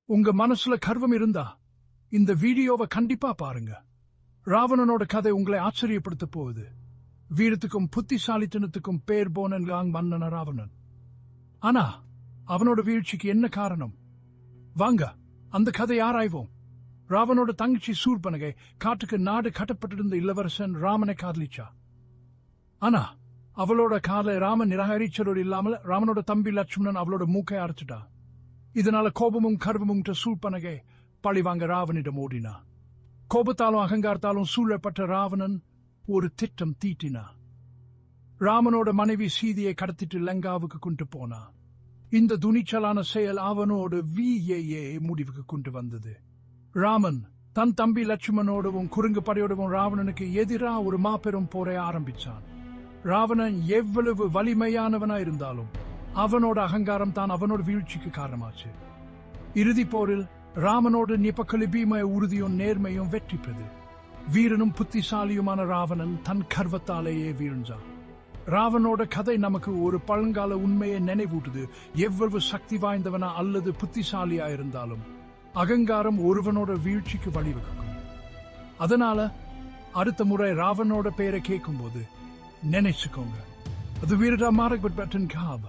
உங்க மனசுல கர்வம் இருந்தா இந்த வீடியோவை கண்டிப்பா பாருங்க. ராவணனோட கதை உங்களை ஆச்சரியப்படுத்த போகுது. வீரத்துக்கும் புத்திசாலித்தனத்துக்கும் பேர் போனன் மன்னன ராவணன். ஆனா அவனோட வீழ்ச்சிக்கு என்ன காரணம்? வாங்க அந்த கதை ஆராய்வோம். ராவனோட தங்கச்சி சூர்பனகை காட்டுக்கு நாடு கட்டப்பட்டிருந்த இளவரசன் ராமனை காதலிச்சா. ஆனா அவளோட காதலை ராமன் நிராகரிச்சதோடு இல்லாமல் ராமனோட தம்பி லட்சுமணன் அவளோட மூக்கை அரைச்சிட்டா. இதனால கோபமும் கர்வமும் சூர்பனகை பழிவாங்க ராவனிடம் ஓடினா. கோபத்தாலும் அகங்காரத்தாலும் சூழப்பட்ட ராவணன் ஒரு திட்டம் தீட்டினா. ராமனோட மனைவி சீதையை கடத்திட்டு லங்காவுக்கு கொண்டு போனா. இந்த துணிச்சலான செயல் அவனோட வீயே முடிவுக்கு கொண்டு வந்தது. ராமன் தன் தம்பி லட்சுமணோடவும் குறுங்கு படையோடவும் ராவணனுக்கு எதிரா ஒரு மாபெரும் போரை ஆரம்பிச்சான். ராவணன் எவ்வளவு வலிமையானவனா இருந்தாலும் அவனோட அகங்காரம் தான் அவனோட வீழ்ச்சிக்கு காரணமாச்சு. இறுதி போரில் ராமனோட நிபக்கலிபீமய உறுதியும் நேர்மையும் வெற்றி பெற்றது. வீரனும் புத்திசாலியுமான ராவணன் தன் கர்வத்தாலேயே வீழ்ந்தான். ராவனோட கதை நமக்கு ஒரு பழங்கால உண்மையை நினைவூட்டுது. எவ்வளவு சக்தி வாய்ந்தவனா அல்லது புத்திசாலியா இருந்தாலும் அகங்காரம் ஒருவனோட வீழ்ச்சிக்கு வழிவகுக்கும். அதனால அடுத்த முறை ராவனோட பெயரை கேட்கும் போது நினைச்சுக்கோங்க, அது வீரரா மாரக் பட்டன் காப.